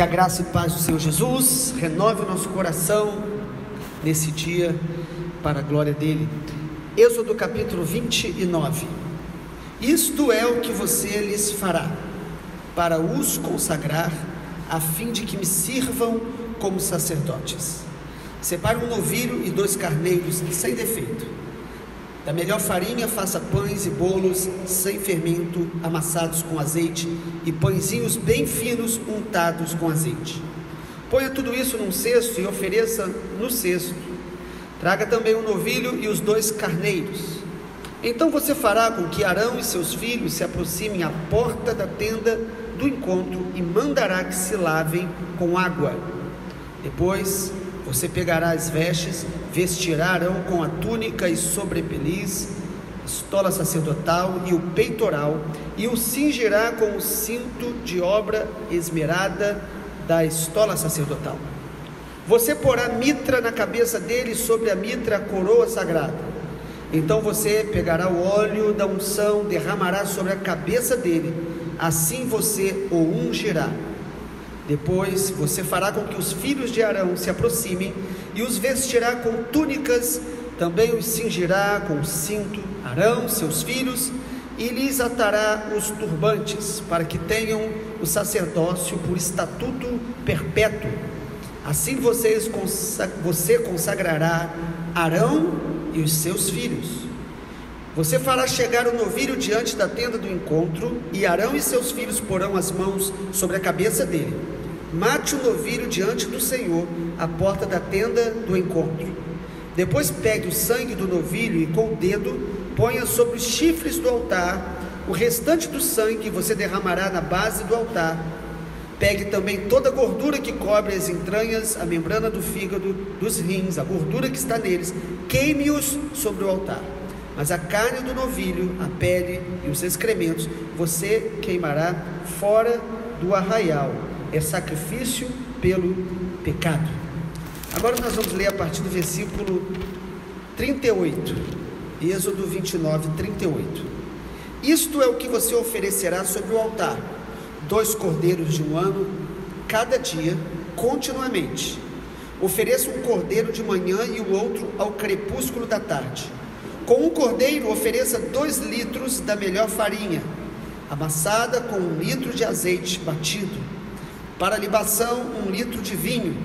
Que a graça e paz do Senhor Jesus renove o nosso coração nesse dia para a glória dele. Êxodo capítulo 29. Isto é o que você lhes fará, para os consagrar, a fim de que me sirvam como sacerdotes. Separe um novilho e 2 carneiros sem defeito. Da melhor farinha faça pães e bolos sem fermento, amassados com azeite, e pãezinhos bem finos untados com azeite. Ponha tudo isso num cesto e ofereça no cesto. Traga também o novilho e os 2 carneiros. Então você fará com que Arão e seus filhos se aproximem à porta da tenda do encontro e mandará que se lavem com água. Depois você pegará as vestes, vestirá Arão com a túnica e sobrepeliz, estola sacerdotal e o peitoral, e o cingirá com o cinto de obra esmerada da estola sacerdotal. Você porá mitra na cabeça dele e sobre a mitra a coroa sagrada. Então você pegará o óleo da unção, derramará sobre a cabeça dele, assim você o ungirá. Depois você fará com que os filhos de Arão se aproximem e os vestirá com túnicas, também os cingirá com cinto, Arão, seus filhos, e lhes atará os turbantes, para que tenham o sacerdócio por estatuto perpétuo. Assim você consagrará Arão e os seus filhos. Você fará chegar o novilho diante da tenda do encontro, e Arão e seus filhos porão as mãos sobre a cabeça dele. Mate o novilho diante do Senhor, à porta da tenda do encontro. Depois pegue o sangue do novilho e com o dedo ponha sobre os chifres do altar. O restante do sangue você derramará na base do altar. Pegue também toda a gordura que cobre as entranhas, a membrana do fígado, dos rins, a gordura que está neles, queime-os sobre o altar. Mas a carne do novilho, a pele e os excrementos, você queimará fora do arraial. É sacrifício pelo pecado. Agora nós vamos ler a partir do versículo 38, Êxodo 29, 38. Isto é o que você oferecerá sobre o altar: 2 cordeiros de 1 ano, cada dia, continuamente. Ofereça um cordeiro de manhã e o outro ao crepúsculo da tarde. Com um cordeiro ofereça 2 litros da melhor farinha, amassada com 1 litro de azeite batido. Para a libação, 1 litro de vinho.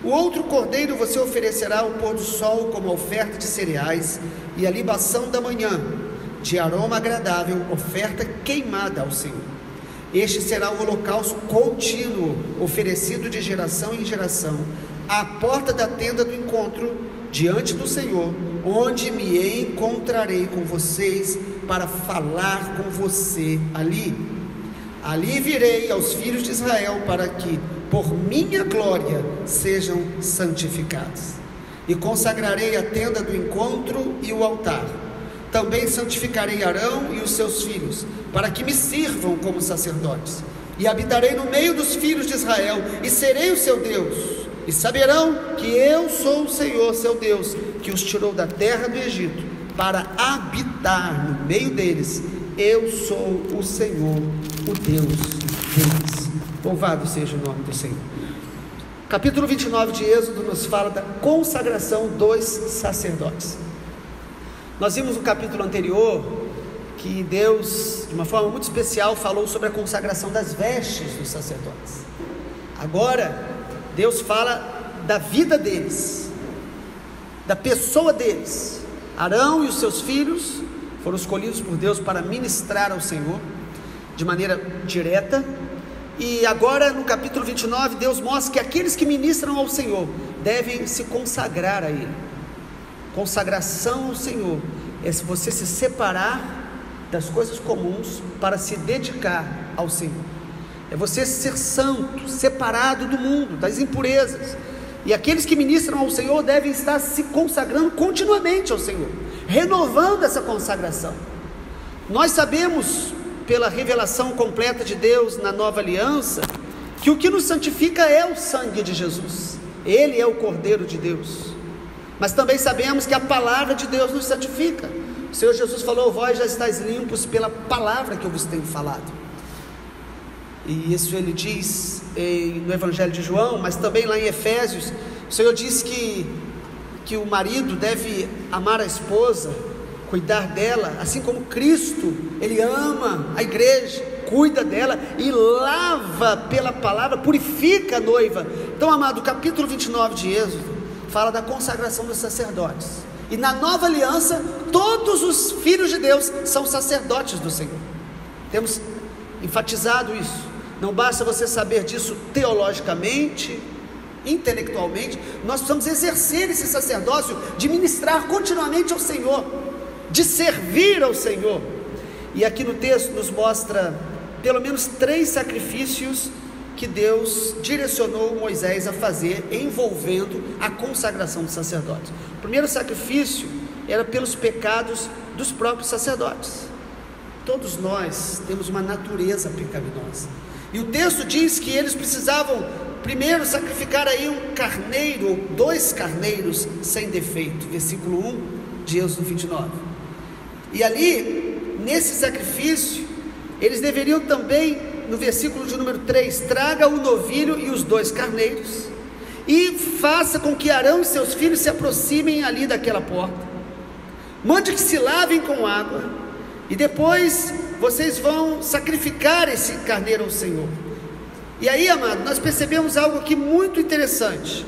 O outro cordeiro você oferecerá ao pôr do sol como oferta de cereais, e a libação da manhã, de aroma agradável, oferta queimada ao Senhor. Este será um holocausto contínuo, oferecido de geração em geração, à porta da tenda do encontro, diante do Senhor, onde me encontrarei com vocês para falar com você ali. Ali virei aos filhos de Israel para que, por minha glória, sejam santificados. E consagrarei a tenda do encontro e o altar. Também santificarei Arão e os seus filhos, para que me sirvam como sacerdotes. E habitarei no meio dos filhos de Israel, e serei o seu Deus. E saberão que eu sou o Senhor, seu Deus, que os tirou da terra do Egito, para habitar no meio deles. Eu sou o Senhor, o Deus deles. Louvado seja o nome do Senhor. Capítulo 29 de Êxodo nos fala da consagração dos sacerdotes. Nós vimos no capítulo anterior que Deus, de uma forma muito especial, falou sobre a consagração das vestes dos sacerdotes. Agora, Deus fala da vida deles, da pessoa deles. Arão e os seus filhos foram escolhidos por Deus para ministrar ao Senhor de maneira direta. E agora no capítulo 29 Deus mostra que aqueles que ministram ao Senhor devem se consagrar a Ele. Consagração ao Senhor é você se separar das coisas comuns para se dedicar ao Senhor. É você ser santo, separado do mundo, das impurezas. E aqueles que ministram ao Senhor devem estar se consagrando continuamente ao Senhor, renovando essa consagração. Nós sabemos, pela revelação completa de Deus na nova aliança, que o que nos santifica é o sangue de Jesus. Ele é o Cordeiro de Deus. Mas também sabemos que a palavra de Deus nos santifica. O Senhor Jesus falou: vós já estáis limpos pela palavra que eu vos tenho falado. E isso ele diz no Evangelho de João, mas também lá em Efésios, o Senhor diz que o marido deve amar a esposa, cuidar dela, assim como Cristo, Ele ama a igreja, cuida dela e lava pela palavra, purifica a noiva. Então, amado, o capítulo 29 de Êxodo fala da consagração dos sacerdotes, e na nova aliança, todos os filhos de Deus são sacerdotes do Senhor. Temos enfatizado isso. Não basta você saber disso teologicamente, intelectualmente, nós precisamos exercer esse sacerdócio de ministrar continuamente ao Senhor, de servir ao Senhor. E aqui no texto nos mostra pelo menos 3 sacrifícios que Deus direcionou Moisés a fazer, envolvendo a consagração dos sacerdotes. O primeiro sacrifício era pelos pecados dos próprios sacerdotes. Todos nós temos uma natureza pecaminosa, e o texto diz que eles precisavam primeiro sacrificar aí um carneiro, ou 2 carneiros sem defeito, versículo 1 de Êxodo 29, e ali, nesse sacrifício, eles deveriam também, no versículo de número 3, traga o novilho e os 2 carneiros, e faça com que Arão e seus filhos se aproximem ali daquela porta, mande que se lavem com água, e depois vocês vão sacrificar esse carneiro ao Senhor. E aí, amado, nós percebemos algo aqui muito interessante.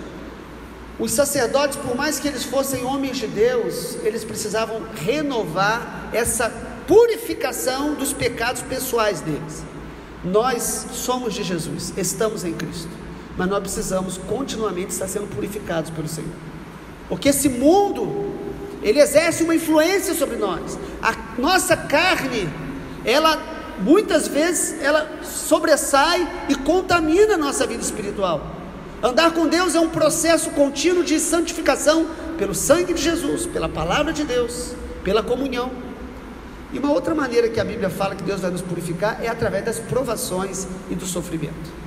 Os sacerdotes, por mais que eles fossem homens de Deus, eles precisavam renovar essa purificação dos pecados pessoais deles. Nós somos de Jesus, estamos em Cristo, mas nós precisamos continuamente estar sendo purificados pelo Senhor, porque esse mundo, ele exerce uma influência sobre nós. A nossa carne, ela muitas vezes, ela sobressai e contamina a nossa vida espiritual. Andar com Deus é um processo contínuo de santificação, pelo sangue de Jesus, pela palavra de Deus, pela comunhão. E uma outra maneira que a Bíblia fala que Deus vai nos purificar é através das provações e do sofrimento.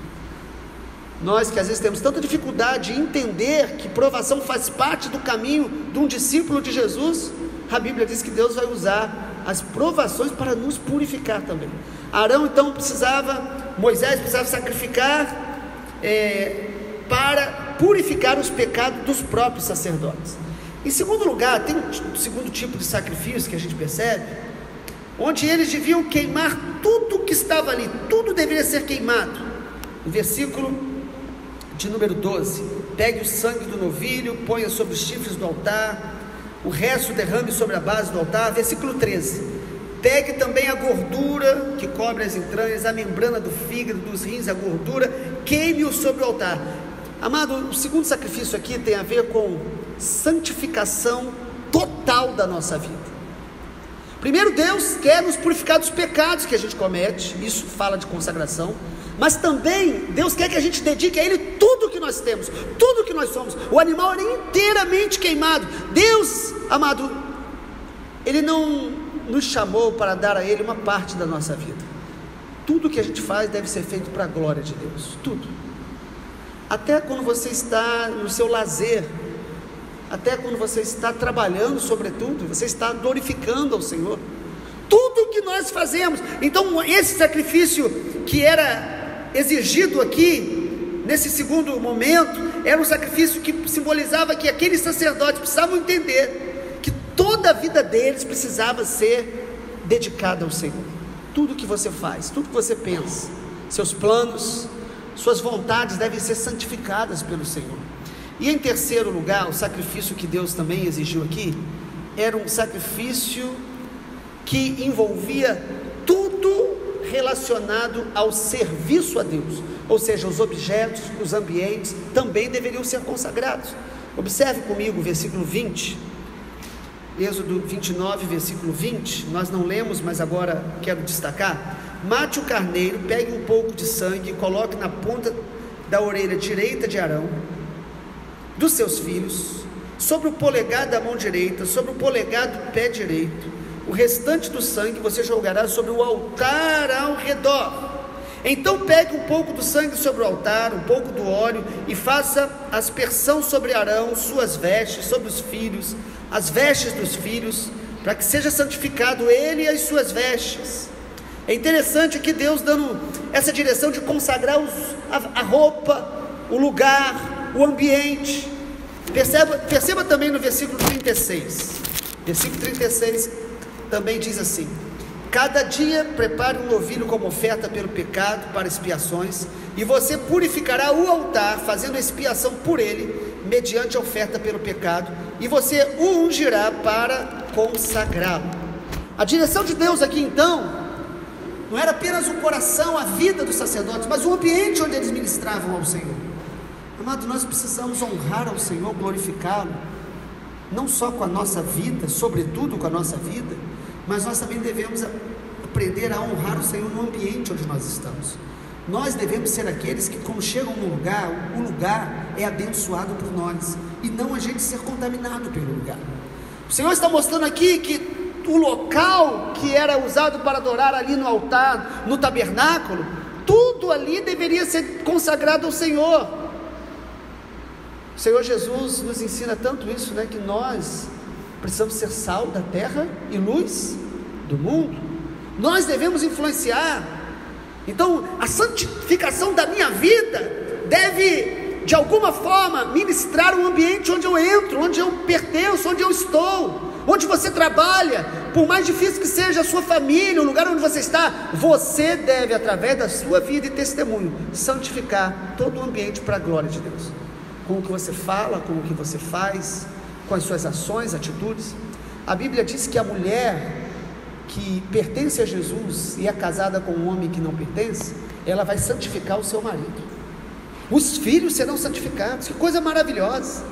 Nós que às vezes temos tanta dificuldade em entender que provação faz parte do caminho de um discípulo de Jesus, a Bíblia diz que Deus vai usar as provações para nos purificar também. Arão então Moisés precisava sacrificar para purificar os pecados dos próprios sacerdotes. Em segundo lugar, tem um segundo tipo de sacrifício que a gente percebe, onde eles deviam queimar tudo que estava ali, tudo deveria ser queimado. No versículo de número 12, pegue o sangue do novilho, ponha sobre os chifres do altar, o resto derrame sobre a base do altar. Versículo 13, pegue também a gordura que cobre as entranhas, a membrana do fígado, dos rins, a gordura, queime-o sobre o altar. Amado, o segundo sacrifício aqui tem a ver com santificação total da nossa vida. Primeiro, Deus quer nos purificar dos pecados que a gente comete, isso fala de consagração, mas também Deus quer que a gente dedique a Ele tudo que nós temos, tudo que nós somos. O animal era inteiramente queimado. Deus, amado, Ele não nos chamou para dar a Ele uma parte da nossa vida. Tudo que a gente faz deve ser feito para a glória de Deus, tudo. Até quando você está no seu lazer, até quando você está trabalhando, sobretudo, você está glorificando ao Senhor. Tudo que nós fazemos. Então, esse sacrifício que era exigido aqui, nesse segundo momento, era um sacrifício que simbolizava que aqueles sacerdotes precisavam entender que toda a vida deles precisava ser dedicada ao Senhor. Tudo que você faz, tudo que você pensa, seus planos, suas vontades devem ser santificadas pelo Senhor. E em terceiro lugar, o sacrifício que Deus também exigiu aqui, era um sacrifício que envolvia tudo relacionado ao serviço a Deus, ou seja, os objetos, os ambientes também deveriam ser consagrados. Observe comigo o versículo 20, Êxodo 29, versículo 20, nós não lemos, mas agora quero destacar. Mate o carneiro, pegue um pouco de sangue e coloque na ponta da orelha direita de Arão, dos seus filhos, sobre o polegar da mão direita, sobre o polegar do pé direito. O restante do sangue você jogará sobre o altar ao redor. Então pegue um pouco do sangue sobre o altar, um pouco do óleo, e faça aspersão sobre Arão, suas vestes, sobre os filhos, as vestes dos filhos, para que seja santificado ele e as suas vestes. É interessante aqui Deus dando essa direção de consagrar a roupa, o lugar, o ambiente. Perceba também no versículo 36. Versículo 36 também diz assim: cada dia prepare um novilho como oferta pelo pecado, para expiações, e você purificará o altar, fazendo expiação por ele, mediante a oferta pelo pecado, e você o ungirá para consagrá-lo. A direção de Deus aqui então não era apenas o coração, a vida dos sacerdotes, mas o ambiente onde eles ministravam ao Senhor. Amado, nós precisamos honrar ao Senhor, glorificá-lo, não só com a nossa vida, sobretudo com a nossa vida, mas nós também devemos aprender a honrar o Senhor no ambiente onde nós estamos. Nós devemos ser aqueles que, quando chegam no lugar, o lugar é abençoado por nós, e não a gente ser contaminado pelo lugar. O Senhor está mostrando aqui que o local que era usado para adorar ali no altar, no tabernáculo, tudo ali deveria ser consagrado ao Senhor. O Senhor Jesus nos ensina tanto isso, né, que nós precisamos ser sal da terra e luz do mundo. Nós devemos influenciar. Então a santificação da minha vida deve, de alguma forma, ministrar um ambiente onde eu entro, onde eu pertenço, onde eu estou, onde você trabalha. Por mais difícil que seja a sua família, o lugar onde você está, você deve, através da sua vida e testemunho, santificar todo o ambiente para a glória de Deus, com o que você fala, com o que você faz, com as suas ações, atitudes. A Bíblia diz que a mulher que pertence a Jesus e é casada com um homem que não pertence, ela vai santificar o seu marido. Os filhos serão santificados. Que coisa maravilhosa!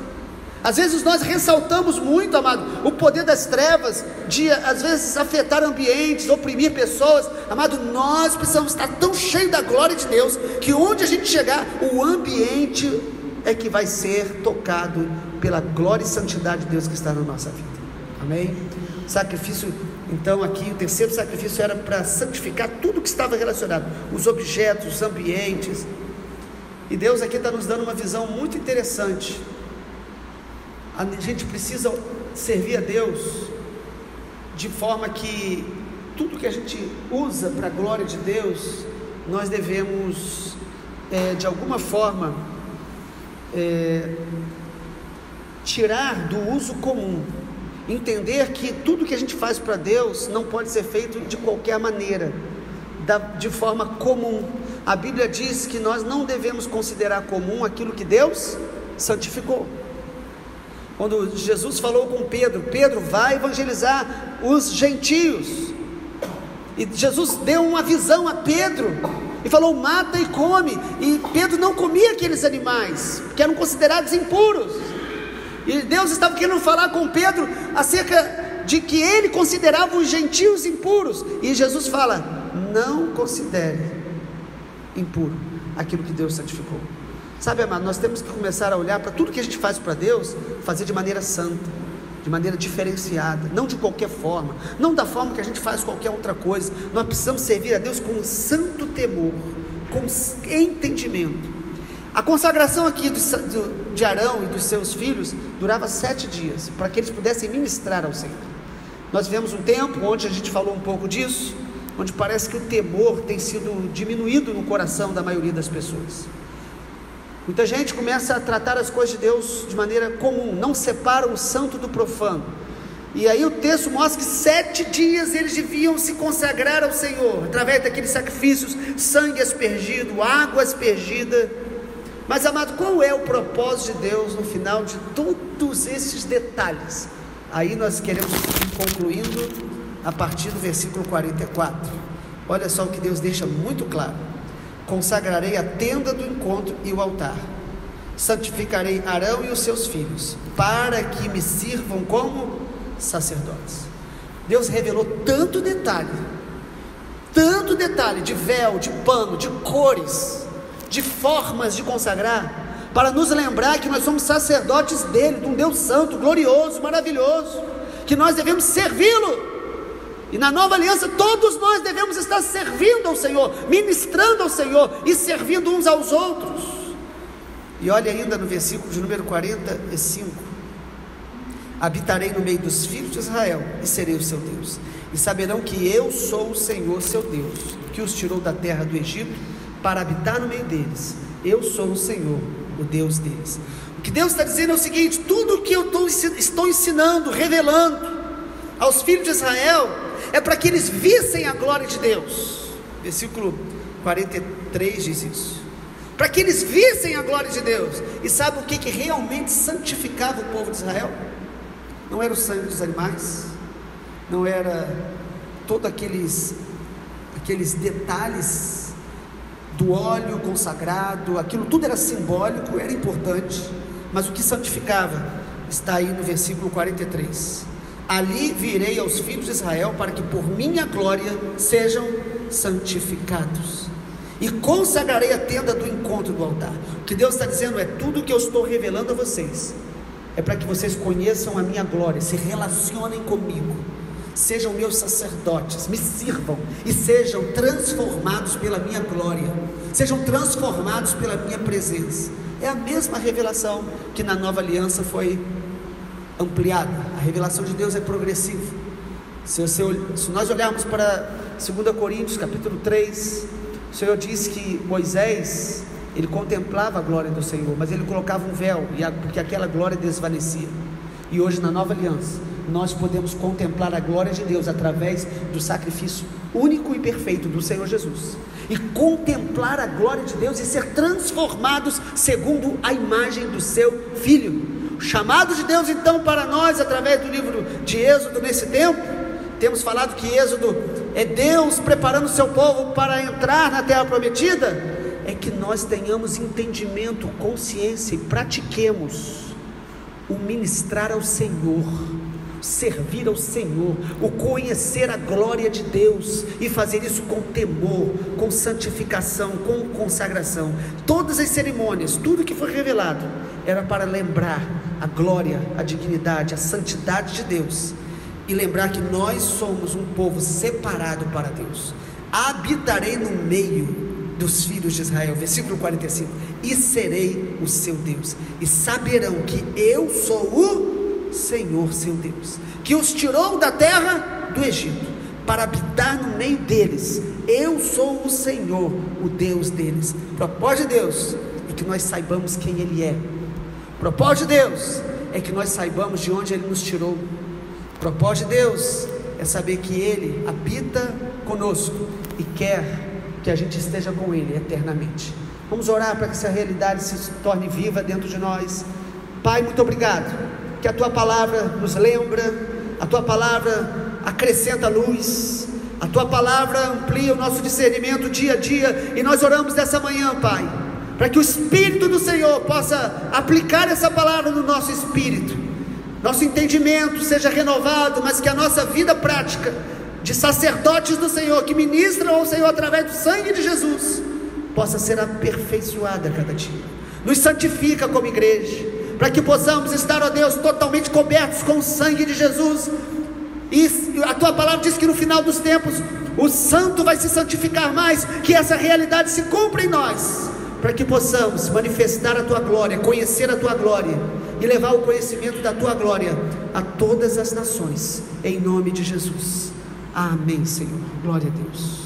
Às vezes nós ressaltamos muito, amado, o poder das trevas de, às vezes, afetar ambientes, oprimir pessoas. Amado, nós precisamos estar tão cheios da glória de Deus, que onde a gente chegar, o ambiente é que vai ser tocado pela glória e santidade de Deus que está na nossa vida. Amém? Sacrifício, então aqui, o terceiro sacrifício era para santificar tudo que estava relacionado, os objetos, os ambientes. E Deus aqui está nos dando uma visão muito interessante. A gente precisa servir a Deus de forma que tudo que a gente usa para a glória de Deus, nós devemos, de alguma forma, tirar do uso comum, entender que tudo que a gente faz para Deus não pode ser feito de qualquer maneira, de forma comum. A Bíblia diz que nós não devemos considerar comum aquilo que Deus santificou. Quando Jesus falou com Pedro: Pedro, vai evangelizar os gentios, e Jesus deu uma visão a Pedro e falou: mata e come. E Pedro não comia aqueles animais, que eram considerados impuros, e Deus estava querendo falar com Pedro acerca de que ele considerava os gentios impuros, e Jesus fala: não considere impuro aquilo que Deus santificou. Sabe, amado, nós temos que começar a olhar para tudo que a gente faz para Deus, fazer de maneira santa, de maneira diferenciada, não de qualquer forma, não da forma que a gente faz qualquer outra coisa. Nós precisamos servir a Deus com santo temor, com entendimento. A consagração aqui de Arão e dos seus filhos durava 7 dias, para que eles pudessem ministrar ao Senhor. Nós vivemos um tempo onde a gente falou um pouco disso, onde parece que o temor tem sido diminuído no coração da maioria das pessoas. Muita gente começa a tratar as coisas de Deus de maneira comum, não separa o santo do profano. E aí o texto mostra que 7 dias eles deviam se consagrar ao Senhor, através daqueles sacrifícios, sangue aspergido, água aspergida. Mas, amado, qual é o propósito de Deus no final de todos esses detalhes? Aí nós queremos ir concluindo a partir do versículo 44. Olha só o que Deus deixa muito claro: consagrarei a tenda do encontro e o altar, santificarei Arão e os seus filhos, para que me sirvam como sacerdotes. Deus revelou tanto detalhe de véu, de pano, de cores, de formas de consagrar, para nos lembrar que nós somos sacerdotes dele, de um Deus santo, glorioso, maravilhoso, que nós devemos servi-lo. E na nova aliança todos nós devemos estar servindo ao Senhor, ministrando ao Senhor e servindo uns aos outros. E olha ainda no versículo de número 45: habitarei no meio dos filhos de Israel e serei o seu Deus, e saberão que eu sou o Senhor seu Deus, que os tirou da terra do Egito para habitar no meio deles. Eu sou o Senhor, o Deus deles. O que Deus está dizendo é o seguinte: tudo o que eu estou ensinando, revelando aos filhos de Israel, é para que eles vissem a glória de Deus. Versículo 43 diz isso, para que eles vissem a glória de Deus. E sabe o que realmente santificava o povo de Israel? Não era o sangue dos animais, não era todos aqueles detalhes do óleo consagrado, aquilo tudo era simbólico, era importante, mas o que santificava está aí no versículo 43: ali virei aos filhos de Israel para que por minha glória sejam santificados, e consagrarei a tenda do encontro do altar. O que Deus está dizendo é: tudo que eu estou revelando a vocês é para que vocês conheçam a minha glória, se relacionem comigo, sejam meus sacerdotes, me sirvam e sejam transformados pela minha glória, sejam transformados pela minha presença. É a mesma revelação que na nova aliança foi ampliada. A revelação de Deus é progressiva. Se nós olharmos para 2 Coríntios capítulo 3, o Senhor diz que Moisés, ele contemplava a glória do Senhor, mas ele colocava um véu, porque aquela glória desvanecia. E hoje na nova aliança nós podemos contemplar a glória de Deus através do sacrifício único e perfeito do Senhor Jesus, e contemplar a glória de Deus e ser transformados segundo a imagem do seu Filho. O chamado de Deus então para nós, através do livro de Êxodo, nesse tempo, temos falado que Êxodo é Deus preparando o seu povo para entrar na terra prometida, é que nós tenhamos entendimento, consciência e pratiquemos o ministrar ao Senhor, servir ao Senhor, o conhecer a glória de Deus e fazer isso com temor, com santificação, com consagração. Todas as cerimônias, tudo que foi revelado era para lembrar a glória, a dignidade, a santidade de Deus, e lembrar que nós somos um povo separado para Deus. Habitarei no meio dos filhos de Israel, versículo 45, e serei o seu Deus, e saberão que eu sou o Senhor seu Deus, que os tirou da terra do Egito para habitar no meio deles. Eu sou o Senhor, o Deus deles. O propósito de Deus é que nós saibamos quem Ele é. O propósito de Deus é que nós saibamos de onde Ele nos tirou. O propósito de Deus é saber que Ele habita conosco e quer que a gente esteja com Ele eternamente. Vamos orar para que essa realidade se torne viva dentro de nós. Pai, muito obrigado, que a Tua palavra nos lembra, a Tua palavra acrescenta luz, a Tua palavra amplia o nosso discernimento dia a dia, e nós oramos nessa manhã, Pai, para que o Espírito do Senhor possa aplicar essa palavra no nosso espírito, nosso entendimento seja renovado, mas que a nossa vida prática de sacerdotes do Senhor, que ministram ao Senhor através do sangue de Jesus, possa ser aperfeiçoada a cada dia. Nos santifica como igreja, para que possamos estar, ó Deus, totalmente cobertos com o sangue de Jesus. E a Tua palavra diz que no final dos tempos o santo vai se santificar mais, que essa realidade se cumpra em nós, para que possamos manifestar a Tua glória, conhecer a Tua glória e levar o conhecimento da Tua glória a todas as nações, em nome de Jesus. Amém, Senhor. Glória a Deus.